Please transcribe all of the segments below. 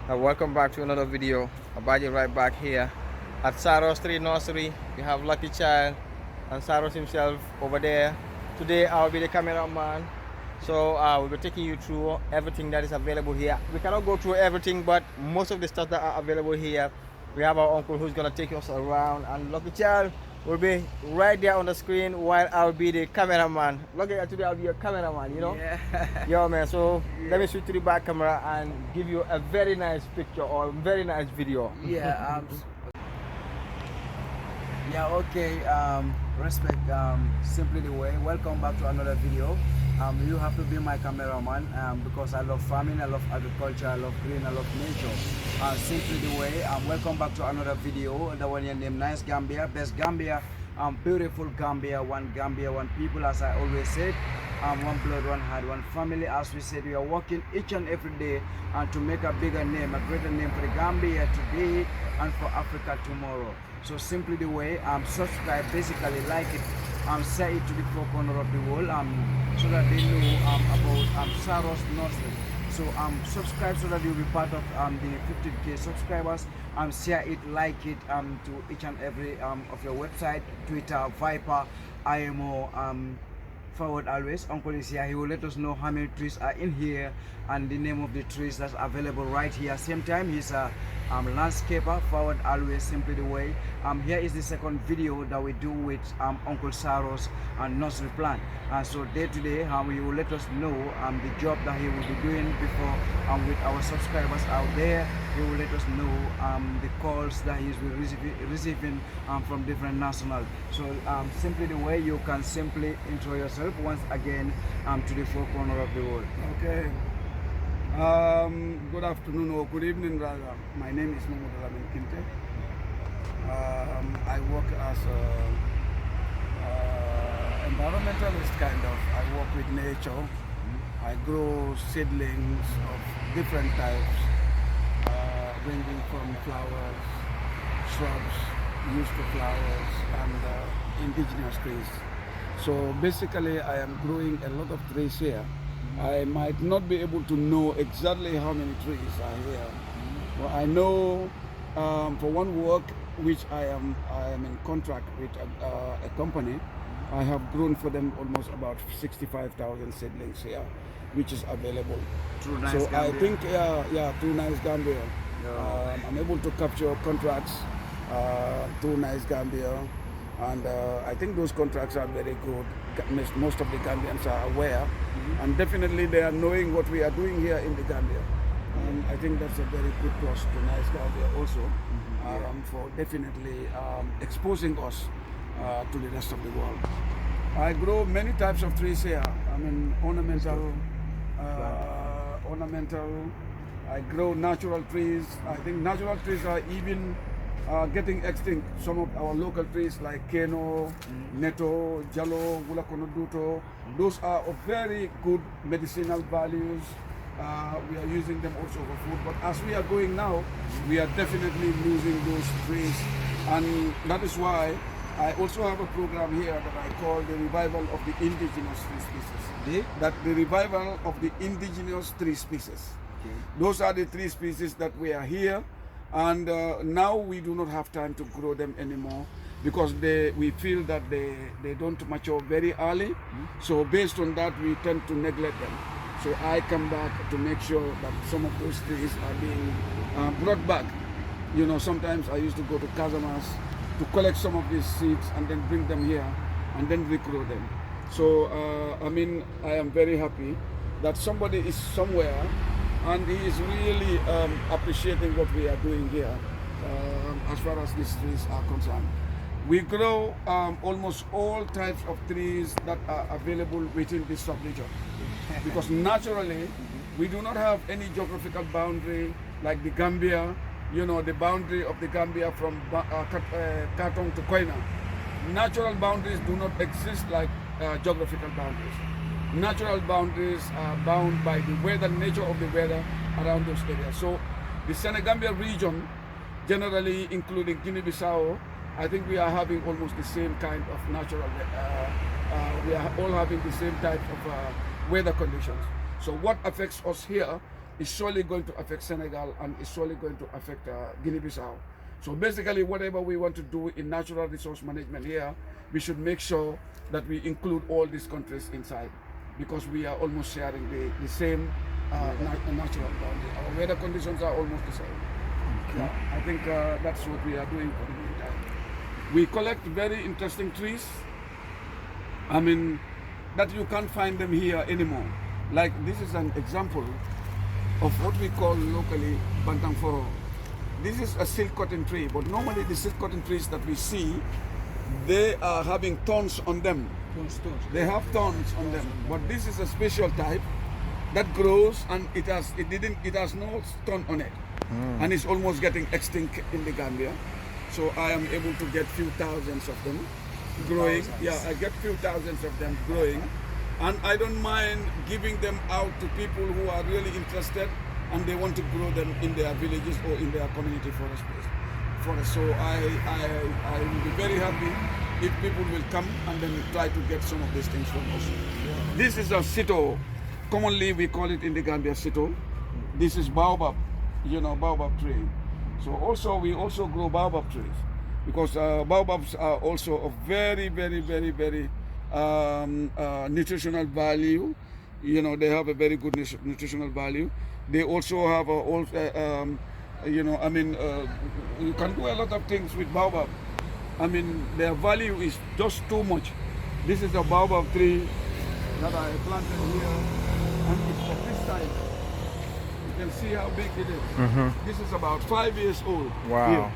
Welcome back to another video. Abaji right back here at Saros 3 Nursery. We have Lucky Child and Saros himself over there. Today I'll be the cameraman. So we'll be taking you through everything that is available here. We cannot go through everything, but most of the stuff that are available here, we have our uncle who's gonna take us around, and Lucky Child will be right there on the screen while I'll be the cameraman. Lucky, today I'll be your cameraman, you know? Yeah. Yo man, so let me switch to the back camera and give you a very nice picture or very nice video. Yeah. Yeah. Okay. Respect. Simply the way. Welcome back to another video. You have to be my cameraman because I love farming, I love agriculture, I love green, I love nature. Simply the way. Welcome back to another video. The one named Nice Gambia, Best Gambia, beautiful Gambia, one people, as I always said. One blood, one heart, one family. As we said, we are working each and every day to make a bigger name, a greater name for the Gambia today and for Africa tomorrow. So simply the way, subscribe, basically like it, share it to the four corners of the world, so that they know about Saros Nursery. So subscribe so that you'll be part of the 50K subscribers. Share it, like it to each and every of your website, Twitter, Viper, IMO, forward always. Uncle is here. He will let us know how many trees are in here and the name of the trees that's available right here. Same time, he's a landscaper. Forward always, simply the way. Here is the second video that we do with Uncle Saros and nursery plan. So day to day, he will let us know the job that he will be doing before with our subscribers out there. He will let us know the calls that he's receiving from different nationals. So simply the way, you can simply intro yourself once again to the four corners of the world. Okay. Good afternoon or good evening rather. My name is Mahogany Kinte. I work as a environmentalist kind of. I work with nature. I grow seedlings of different types, ranging from flowers, shrubs, used for flowers, and indigenous trees. So basically I am growing a lot of trees here. I might not be able to know exactly how many trees are here, but I know for one work which I am in contract with a company, I have grown for them almost about 65,000 seedlings here, which is available. Through Nice So Gambia. I think through Nice Gambia, I'm able to capture contracts through Nice Gambia, and I think those contracts are very good. Most of the Gambians are aware, and definitely they are knowing what we are doing here in the Gambia. I think that's a very good plus to Nice Gambia also, for definitely exposing us to the rest of the world. I grow many types of trees here. I mean ornamental. I grow natural trees. I think natural trees are even getting extinct. Some of our local trees like Keno, Neto, Jalo, Gulakonoduto, those are of very good medicinal values. We are using them also for food, but as we are going now, we are definitely losing those trees, and that is why I also have a program here that I call the revival of the indigenous tree species. The revival of the indigenous tree species. Okay. Those are the three species that we are here, and now we do not have time to grow them anymore because we feel that they don't mature very early. So based on that, we tend to neglect them. So I come back to make sure that some of those trees are being brought back. You know, sometimes I used to go to Casamas to collect some of these seeds and then bring them here and then regrow them. So I mean, I am very happy that somebody is somewhere and he is really appreciating what we are doing here as far as these trees are concerned. We grow almost all types of trees that are available within this sub-region because naturally we do not have any geographical boundary like the Gambia. You know, the boundary of the Gambia from Katong to Koina. Natural boundaries do not exist like geographical boundaries. Natural boundaries are bound by the weather, nature of the weather around those areas. So the Senegambia region, generally including Guinea-Bissau, I think we are having almost the same kind of natural, we are all having the same type of weather conditions. So what affects us here is surely going to affect Senegal and is surely going to affect Guinea-Bissau. So basically, whatever we want to do in natural resource management here, we should make sure that we include all these countries inside, because we are almost sharing the same natural boundary. Our weather conditions are almost the same. Okay. Yeah, I think that's what we are doing for the meantime. We collect very interesting trees. I mean, that you can't find them here anymore. Like this is an example of what we call locally Bantangforo. This is a silk cotton tree, but normally the silk cotton trees that we see, they are having thorns on them. They have thorns on them, but this is a special type that grows and it has no thorn on it, and it's almost getting extinct in the Gambia. So I am able to get few thousands of them growing. Yeah, I get few thousands of them growing, and I don't mind giving them out to people who are really interested and they want to grow them in their villages or in their community forest. So I will be very happy if people will come and then try to get some of these things from us. Yeah. This is a sito. Commonly we call it in the Gambia sito. This is baobab, baobab tree. So also we also grow baobab trees, because baobabs are also of very, very, very, very nutritional value. They have a very good nutritional value. They also have you can do a lot of things with baobab. I mean, their value is just too much. This is a baobab tree that I planted here, and it's of this size. You can see how big it is. This is about 5 years old. Wow. Here.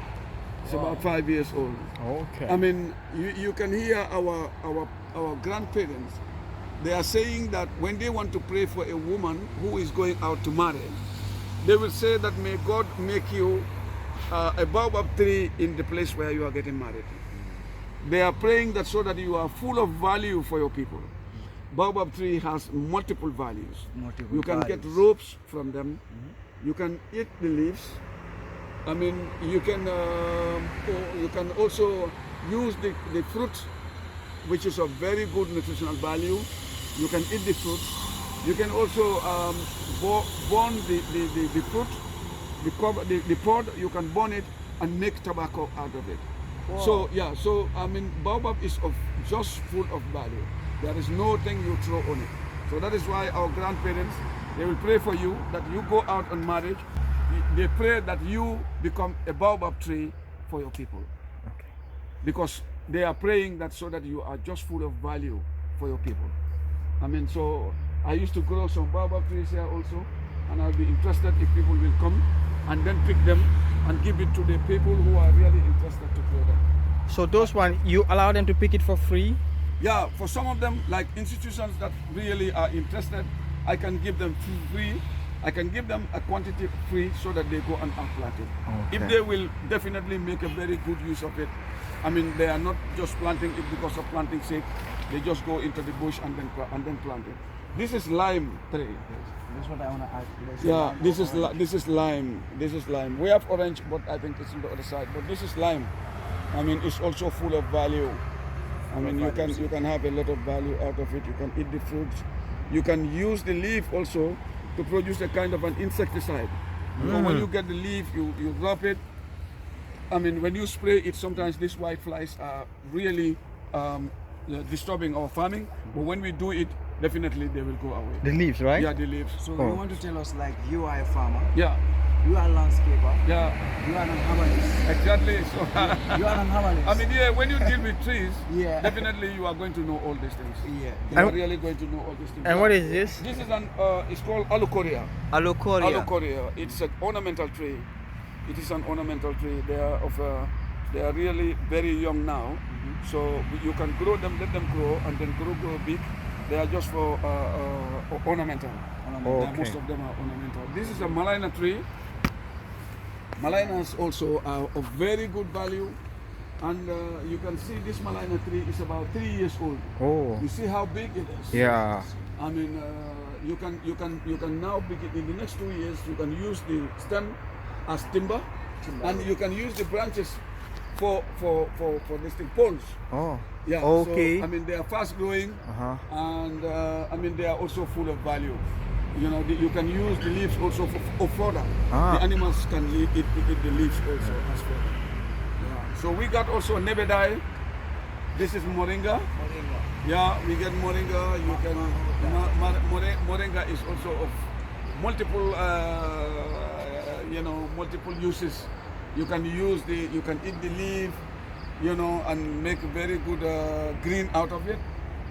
It's about 5 years old. Okay. I mean, you can hear our grandparents. They are saying that when they want to pray for a woman who is going out to marry, they will say that may God make you a baobab tree in the place where you are getting married. They are praying that so that you are full of value for your people. Baobab tree has multiple values. You can get ropes from them. You can eat the leaves. I mean, you can also use the fruit, which is of very good nutritional value. You can eat the fruit. You can also burn the fruit, the pod. You can burn it and make tobacco out of it. Wow. So yeah, I mean, baobab is just full of value. There is no thing you throw on it. So that is why our grandparents, they will pray for you that you go out on marriage. They pray that you become a baobab tree for your people. Okay. Because they are praying that so that you are just full of value for your people. I mean, so I used to grow some baobab trees here also, and I'll be interested if people will come and then pick them and give it to the people who are really interested to grow them. So those ones, you allow them to pick it for free? Yeah, for some of them, like institutions that really are interested, I can give them free. I can give them a quantity free so that they go and plant it. Okay. If they will definitely make a very good use of it. I mean, they are not just planting it because of planting sake. They just go into the bush and then plant it. This is lime tree. This is what I want to ask. Yeah, this is lime. This is lime. We have orange, but I think it's on the other side. But this is lime. I mean, it's also full of value. I mean, you can have a lot of value out of it. You can eat the fruits. You can use the leaf also to produce a kind of an insecticide. So when you get the leaf, you rub it. I mean, when you spray it, sometimes these white flies are really disturbing our farming. But when we do it, definitely they will go away. The leaves, right? Yeah, the leaves. So you want to tell us, like, you are a farmer? Yeah. You are a landscaper? Yeah. You are an herbalist? Exactly. So you are an herbalist? I mean, yeah, when you deal with trees, yeah, definitely you are going to know all these things. Yeah. You are really going to know all these things. And what is this? This is it's called alucoria. Alucoria. Alucoria. It's an ornamental tree. It is an ornamental tree. They are really very young now. So you can grow them, let them grow, and then grow big. They are just for ornamental. Okay. Most of them are ornamental. This is a malina tree. Malinas also are of very good value, and you can see this malina tree is about 3 years old. Oh. You see how big it is. Yeah. I mean, you can now begin in the next 2 years. You can use the stem as timber, and you can use the branches for this thing, poles. Oh. Yeah. Okay. So, I mean, they are fast growing, and I mean, they are also full of value. You know, you can use the leaves also for fodder. Ah. The animals can eat the leaves also as fodder. Yeah. So we got also nebedai. This is moringa. Yeah, we get moringa. You can moringa is also of multiple, you know, multiple uses. You can use you can eat the leaf, you know, and make very good green out of it.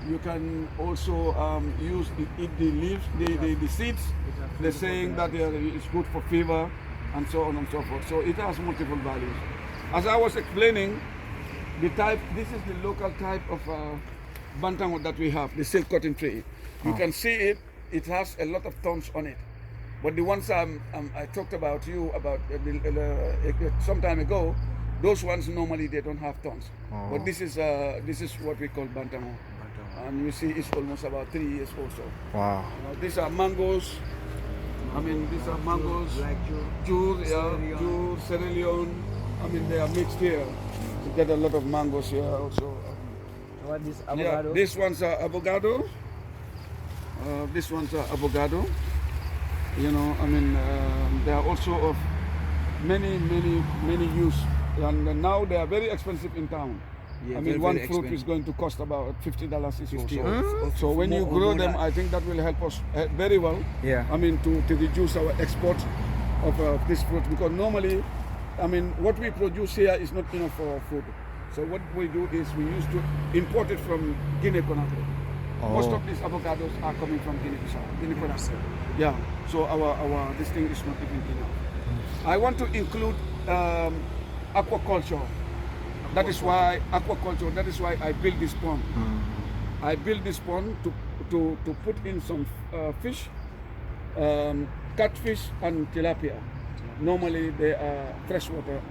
You can also eat the leaves, the seeds. They're saying that it's good for fever and so on and so forth. So it has multiple values. As I was explaining, the type, this is the local type of bantam that we have, the silk cotton tree. You can see it, it has a lot of thorns on it. But the ones I talked about some time ago, those ones normally they don't have thorns. But this is what we call bantam. And you see it's almost about 3 years also. Wow. These are mangoes. I mean, these are mangoes. Like Jur, Sierra Leone. I mean, they are mixed here. You get a lot of mangoes here also. What is avocado? Yeah, this one's avocado. This one's avocado. You know, I mean, they are also of many use. And now they are very expensive in town. Yeah, I mean, one fruit is going to cost about $50 is also. So when you grow them, I think that will help us very well. Yeah. I mean, to reduce our export of this fruit, because normally, I mean, what we produce here is not enough for our food. So what we do is we used to import it from Guinea-Conakry. Most of these avocados are coming from Guinea-Conakry. Yeah. So our this thing is not even enough. I want to include aquaculture. That is why aquaculture. That is why I built this pond. I built this pond to put in some fish, catfish and tilapia. Normally they are freshwater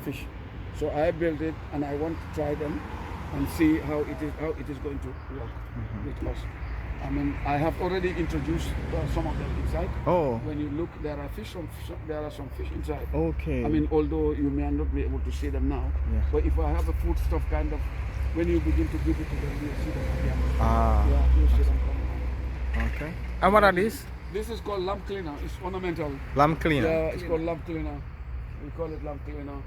fish. So I built it and I want to try them and see how it is going to work with us. I mean, I have already introduced some of them inside. Oh. When you look, there are some fish inside. Okay. I mean, although you may not be able to see them now, but if I have a food stuff kind of, when you begin to give it to them, you'll see them again. Yeah, you'll see them coming. Okay. And what are these? This is called lamp cleaner. It's ornamental. Lamp cleaner. Yeah, it's called lamp cleaner. We call it lamp cleaner.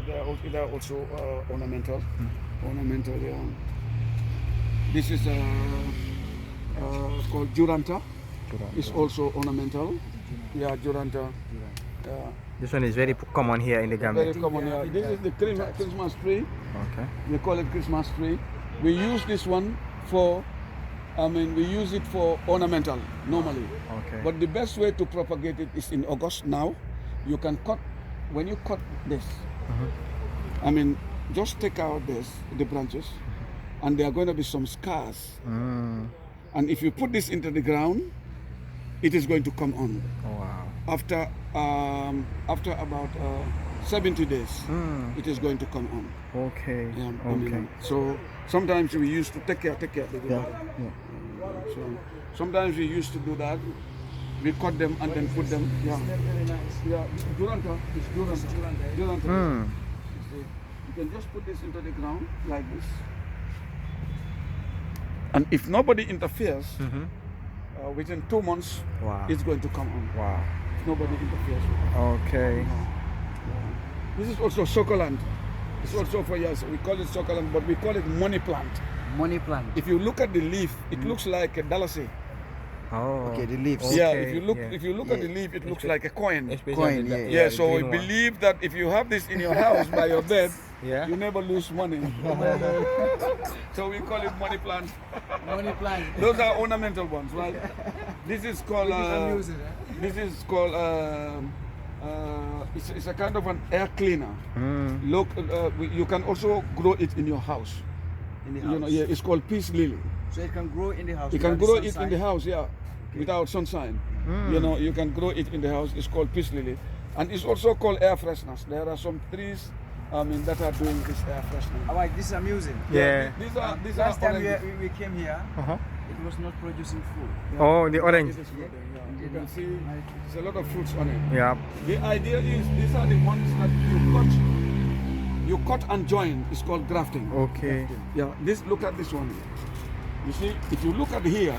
They are also ornamental. Ornamental, yeah. This is called Juranta. It's also ornamental. Yeah, Juranta. This one is very common here in the Gambia. Very common, yeah. This is the Christmas tree. Okay. We call it Christmas tree. We use this one for, I mean, we use it for ornamental normally. Okay. But the best way to propagate it is in August now. You can cut, when you cut this, I mean, just take out the branches, and there are going to be some scars. And if you put this into the ground, it is going to come on. Oh, wow. After about 70 days, it is going to come on. Okay. Yeah, I Okay. mean, so sometimes we used to take care of the Yeah. So sometimes we used to do that. We cut them and then put them. Yeah. Yeah. Duranta. It's Duranta. Duranta. You can just put this into the ground like this. And if nobody interferes, within 2 months, Wow. it's going to come on. Wow. If nobody interferes with it. Okay. This is also succulent. It's also for yes, we call it succulent, but we call it money plant. Money plant. If you look at the leaf, it looks like a dalasi. Oh. Okay, the leaves. Yeah, Okay, if you look at the leaf, it looks like a coin. Coin, Yeah, so we believe that if you have this in your house by your bed, Yeah. you never lose money. So we call it money plant. Money plant. Those are ornamental ones, right? This is called. Amusing, This is called. It's a kind of an air cleaner. Look, you can also grow it in your house. In the house. You know, yeah, it's called peace lily. So it can grow in the house. You can without grow the it in sunshine? the house, yeah, without sunshine. You know, you can grow it in the house. It's called peace lily, and it's also called air fresheners. There are some trees, I mean, that are doing this air freshener. Alright, this is amusing. Yeah. These are Last time oranges. we came here, Uh-huh. it was not producing fruit. Oh, the orange. This is fruit, yeah. You can see there's a lot of fruits on it. Yeah. The idea is these are the ones that you cut and join. It's called grafting. Okay. Yeah. Look at this one. You see, if you look at here,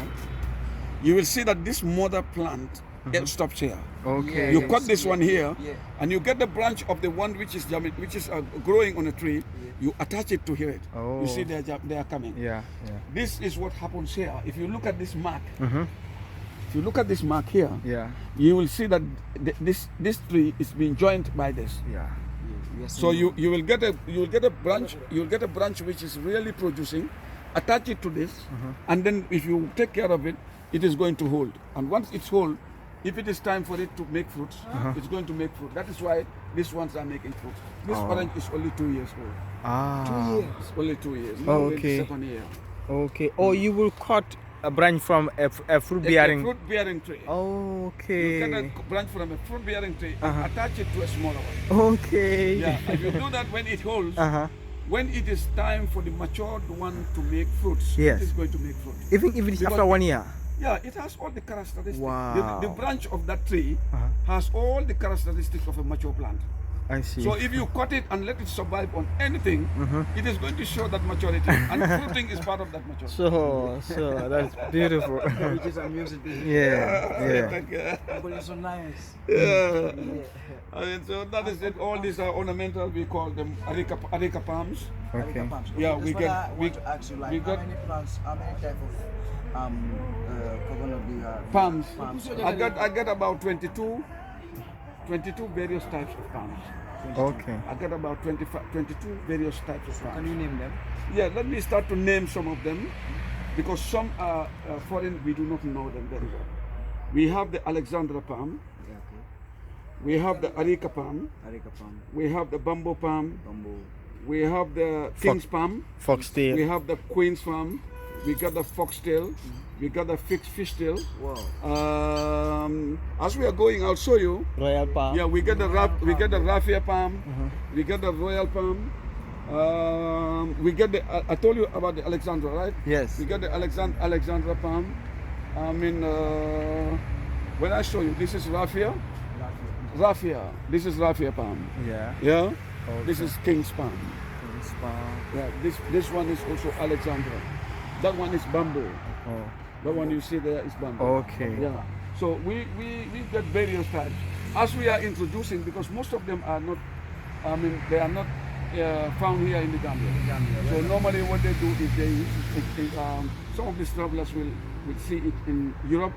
you will see that this mother plant it stops here. Okay. You cut this one here, Yeah. and you get the branch of the one which is growing on a tree. You attach it to here. Oh. You see they are coming. Yeah. This is what happens here. If you look at this mark, Mm-hmm. if you look at this mark here, Yeah. you will see that this tree is being joined by this. Yeah. So you will get a branch which is really producing. Attach it to this, and then if you take care of it, it is going to hold. And once it's hold, if it is time for it to make fruits, it's going to make fruit. That is why these ones are making fruit. This orange is only 2 years old. Ah. 2 years. Only 2 years. Oh, Now we're in okay. the second year. Okay. Or you will cut a branch from a fruit A bearing. fruit bearing tree. Okay. You get a branch from a fruit bearing tree and attach it to a smaller one. Okay. Yeah. If you do that when it holds, when it is time for the matured one to make fruits, Yes. it is going to make fruit. Even if it is Because after 1 year. Yeah, it has all the characteristics. Wow. The branch of that tree has all the characteristics of a mature plant. I see. So if you cut it and let it survive on anything, it is going to show that maturity. And fruiting is part of that maturity. So that's beautiful. Which is amusing. yeah. But it's so nice. Yeah. I mean, so that is it. All these are ornamental. We call them areca palms. Okay. Yeah, That's we what get- I we- want to ask you, like, we how got- many plants, how many type of coconut do you have? Palms. Palms. I get about 22 various types of palms. Okay. I got about 22 various types of palms. Can you name them? Yeah, let me start to name some of them because some are foreign, we do not know them very well. We have the Alexandra palm, Yeah, okay. we have the Areca palm, Areca palm, we have the bamboo palm, bamboo. we have the King's palm, we Foxtail. have the Queen's palm, we got the foxtail, we got the fishtail. Wow. As we are going, I'll show you. Royal palm. Yeah, we get the raffia palm, we get the royal palm, we get the. I told you about the Alexandra, right? Yes. We get the Alexandra palm. I mean, when I show you, this is raffia. Raffia. This is raffia palm. Yeah. Yeah. This Okay. is King's palm. King's palm. Yeah. This one is also Alexandra. That one is bamboo. Oh. The one you see there is bamboo. Okay. Yeah. So we get various types. As we are introducing, because most of them are not, I mean, they are not found here in the Gambia. So normally what they do is some of these travelers will see it in Europe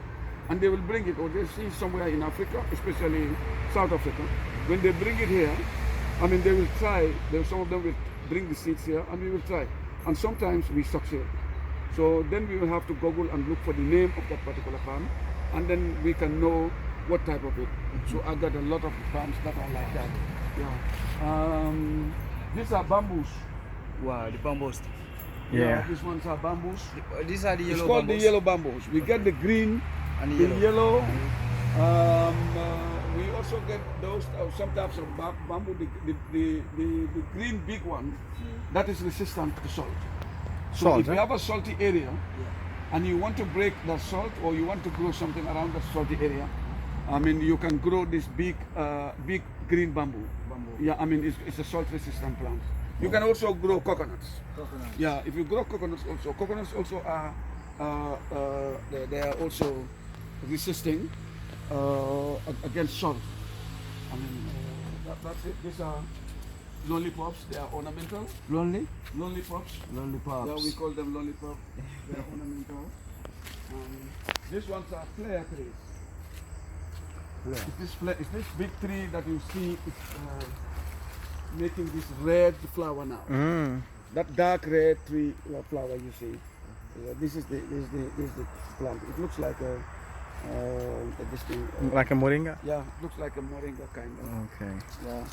and they will bring it, or they see somewhere in Africa, especially South Africa. When they bring it here, I mean, they will try, some of them will bring the seeds here and we will try. And sometimes we succeed. So then we will have to Google and look for the name of that particular palm, and then we can know what type of it. So I got a lot of palms that are like that. Yeah. These are bamboos. Wow, the bamboos. Yeah. These ones are bamboos. These are the yellow It's called bamboos. the yellow bamboos. We get the green, And the yellow. yellow. We also get those some types of bamboo. The green big one that is resistant to salt. So Salt, if you huh? have a salty area and you want to break the salt, or you want to grow something around the salty area, I mean, you can grow this big green bamboo. Yeah, I mean, it's a salt resistant plant. You can also grow coconuts. Coconut. Yeah, if you grow coconuts also are they are also resisting against salt. I mean, that's it. These are lollipops. They are ornamental. Lollipops. Lollipops. Yeah, we call them lollipop. They are ornamental. These ones are flare trees. It's this big tree that you see is making this red flower now. That dark red tree flower you see. This is the plant. It looks like this thing. Like a moringa? Yeah, it looks like a moringa kind of. Okay. Yeah.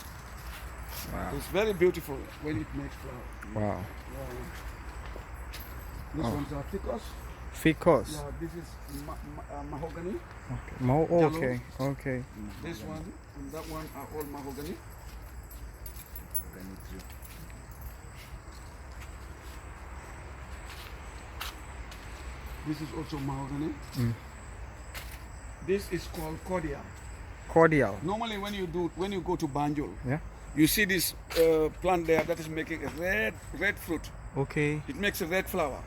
Wow. It's very beautiful when it makes flower. Wow. Yeah. These ones are ficus. Ficus. Yeah, this is mahogany. Okay. Okay. This one and that one are all mahogany. This is also mahogany. This is called cordial. Cordial. Normally, when you go to Banjul, Yeah. you see this plant there that is making a red fruit. Okay. It makes a red flower.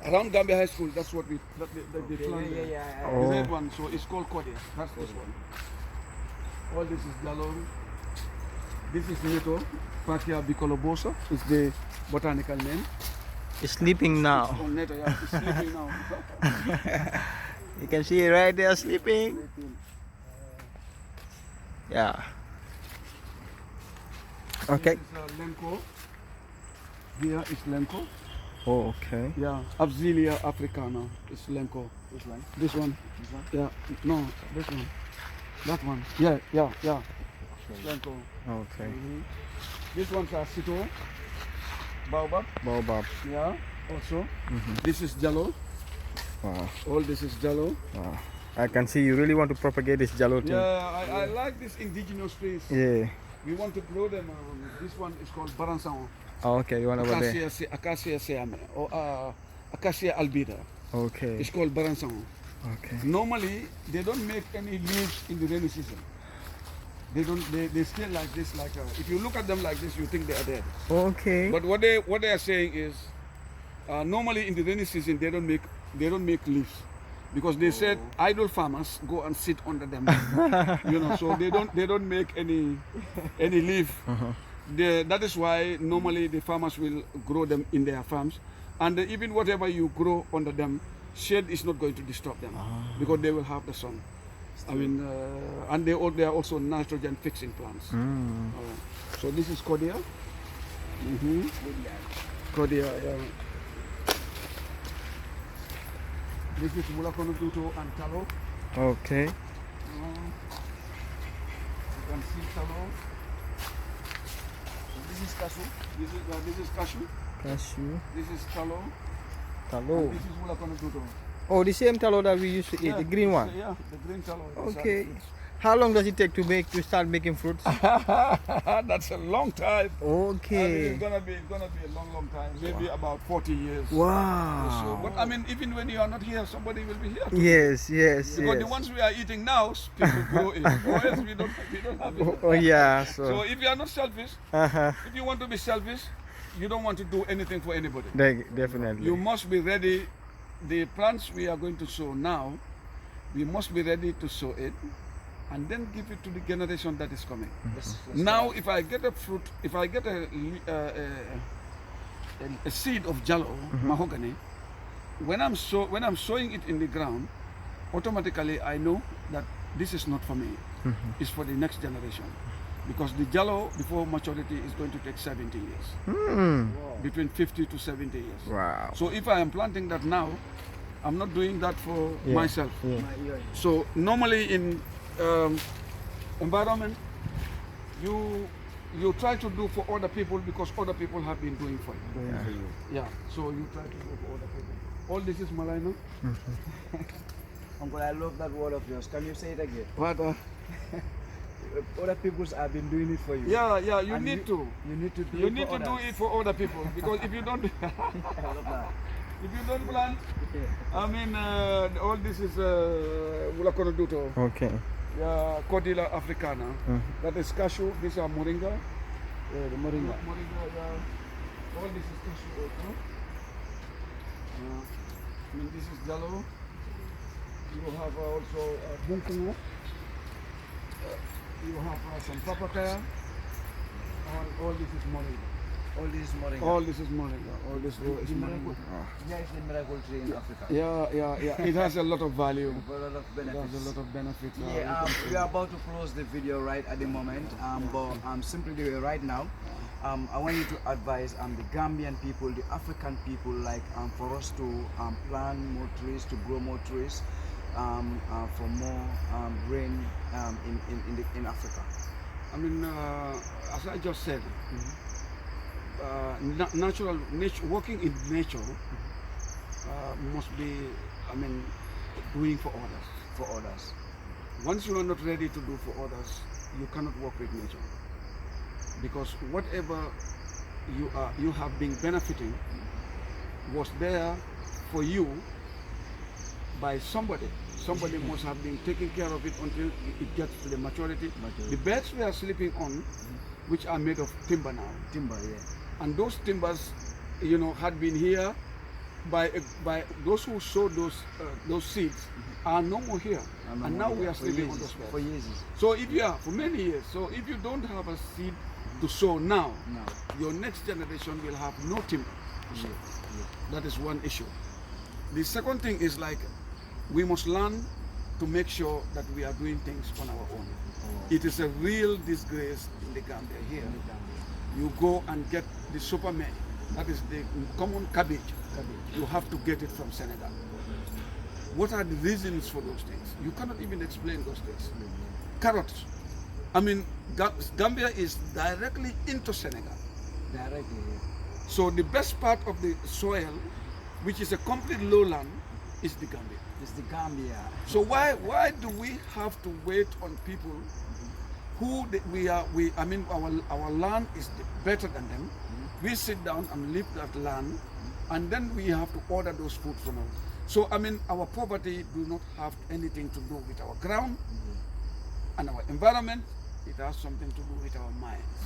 Around Gambia High School, that's what they plant there. yeah. Oh. The red one, so it's called Kodia. That's this one. All this is Jallo. This is Neto, Patia bicolobosa, is the botanical name. It's sleeping now. Oh, Neto, yeah, it's sleeping now. You can see it right there sleeping. Yeah. Okay. This is Lenko. Here is Lenko. Oh, okay. Yeah, Absilia africana is Lenko. Which one? This one. This one? Yeah, no, this one. That one. Yeah. It's Lenko. Okay. This one's a Sito. Baobab. Baobab. Yeah, also. This is Jallo. Wow. All this is Jallo. Wow. I can see you really want to propagate this Jallo thing. Yeah, I like this indigenous trees. Yeah. We want to grow them. This one is called Baransan. Oh, okay. You want over there? Acacia siame or Acacia albida. Okay. It's called Baransan. Okay. Normally, they don't make any leaves in the rainy season. They don't. They stay like this. Like if you look at them like this, you think they are dead. Okay. But what they are saying is, normally in the rainy season they don't make leaves, because they said idle farmers go and sit under them. So they don't make any leaf. That is why normally the farmers will grow them in their farms, and even whatever you grow under them, shade is not going to disturb them because they will have the sun. I mean, and they are also nitrogen fixing plants. So this is Kodia. Kodia. This is Mulakonututo and Talo. Okay. You can see Talo. This is cashew. This is cashew. Cashew. This is Talo. Talo. This is Mulakonututo. Oh, the same talo that we used to eat, the green one. Yeah, the green Talo. Okay. How long does it take to start making fruits? That's a long time. Okay. It's gonna be a long time. Maybe about 40 years. Wow. So, but I mean, even when you are not here, somebody will be here. Yes. Because the ones we are eating now, people grow it. Or else we don't have it. Oh yeah. So if you are not selfish, if you want to be selfish, you don't want to do anything for anybody. Definitely. You must be ready. The plants we are going to sow now, we must be ready to sow it and then give it to the generation that is coming. Now, if I get a fruit, if I get a seed of Jallo, Mahogany, when I'm sowing it in the ground, automatically I know that this is not for me. It's for the next generation. Because the Jallo, before maturity, is going to take 70 years. Between 50 to 70 years. Wow. So if I am planting that now, I'm not doing that for myself. Yeah. So normally in environment, you try to do for other people because other people have been doing for you. Yeah. So you try to do for other people. All this is Malino. Uncle, I love that word of yours. Can you say it again? What? Other people have been doing it for you. Yeah. You And need to. You need to do You it need for to do others. it for other people because if you don't, if I love that. you don't plant, I mean, all this is Mulakonoduto. Okay. Yeah, Cordilla africana. That is cashew. These are Moringa. The Moringa. Moringa, yeah. All this is cashew also. I mean, this is Jallo. You have also Bunkungu. You have some papaya. And all this is Moringa. All this is Moringa. All this is Moringa. All this is The miracle, Moringa. yeah, it's the miracle tree in Africa. Yeah. It has a lot of value. For a lot of It benefits. has a lot of benefits. Yeah, we are about to close the video right at the moment, but simply right now, I want you to advise the Gambian people, the African people, like for us to plant more trees, to grow more trees, for more rain in Africa. I mean, as I just said, nature, working in nature must be, I mean, doing for others. For others. Once you are not ready to do for others, you cannot work with nature. Because whatever you have been benefiting was there for you by somebody. Somebody must have been taking care of it until it gets to the maturity. The beds we are sleeping on, which are made of timber now. Timber, yeah. And those timbers, had been here by those who sowed those seeds are no more here, and now we are for sleeping years, on those beds. for years. So if you are for many years, so if you don't have a seed to sow now, No. your next generation will have no timber to sow. Yeah. That is one issue. The second thing is like we must learn to make sure that we are doing things on our own. It is a real disgrace in the Gambia here. You go and get the superman, that is the common cabbage. You have to get it from Senegal. What are the reasons for those things? You cannot even explain those things. Carrots. I mean, Gambia is directly into Senegal. Directly. So the best part of the soil, which is a complete lowland, is the Gambia. It's the Gambia. So why do we have to wait on people who I mean our land is better than them. We sit down and live that land, and then we have to order those food from them. So I mean our poverty do not have anything to do with our ground and our environment. It has something to do with our minds.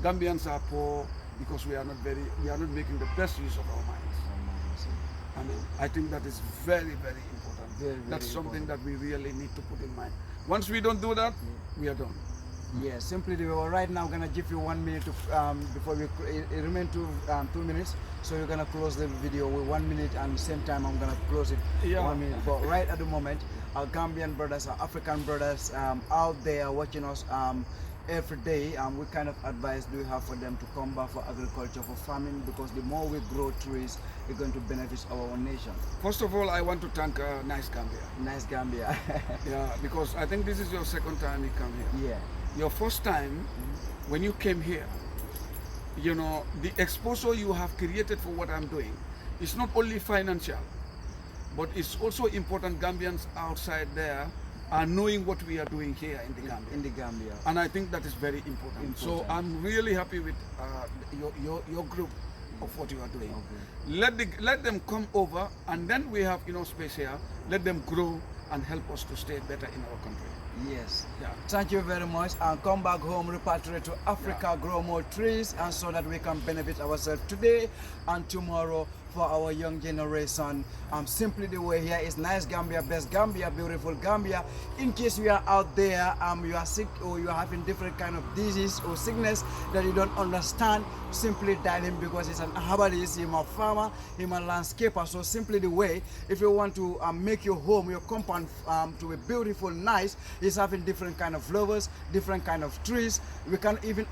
Gambians are poor because we are not making the best use of our minds. I mean, I think that is very, very important. Very, That's very something important. that we really need to put in mind. Once we don't do that, we are done. Yeah, simply the way. Right now, I'm gonna give you 1 minute to before we it remain 2 minutes. So you're gonna close the video with 1 minute, and same time I'm gonna close it Yeah. 1 minute. But right at the moment, our Gambian brothers, our African brothers out there watching us every day, what kind of advice do you have for them to come back for agriculture, for farming? Because the more we grow trees, it's going to benefit our own nation. First of all, I want to thank Nice Gambia. Nice Gambia. Yeah, because I think this is your second time you come here. Yeah. Your first time, when you came here, you know, the exposure you have created for what I'm doing is not only financial, but it's also important Gambians outside there are knowing what we are doing here in the Gambia. In the Gambia. And I think that is very important. So I'm really happy with your group of what you are doing. Okay. Let them come over, and then we have space here. Let them grow and help us to stay better in our country. Yes. Yeah. Thank you very much, and come back home, repatriate to Africa, grow more trees, and so that we can benefit ourselves today and tomorrow for our young generation. Simply the way here is Nice Gambia, best Gambia, beautiful Gambia. In case you are out there, you are sick or you are having different kind of disease or sickness that you don't understand, simply dial him, because he's an herbalist, he's a farmer, he's a landscaper. So simply the way, if you want to make your home, your compound to be beautiful, nice, he's having different kind of flowers, different kind of trees. We can even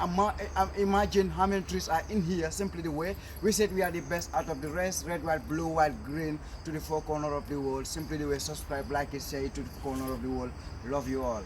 imagine how many trees are in here. Simply the way we said we are the best out of the rest, red, white, blue, white, green, to the four corners of the world. Simply the way, subscribe, like it, say to the corner of the world. Love you all.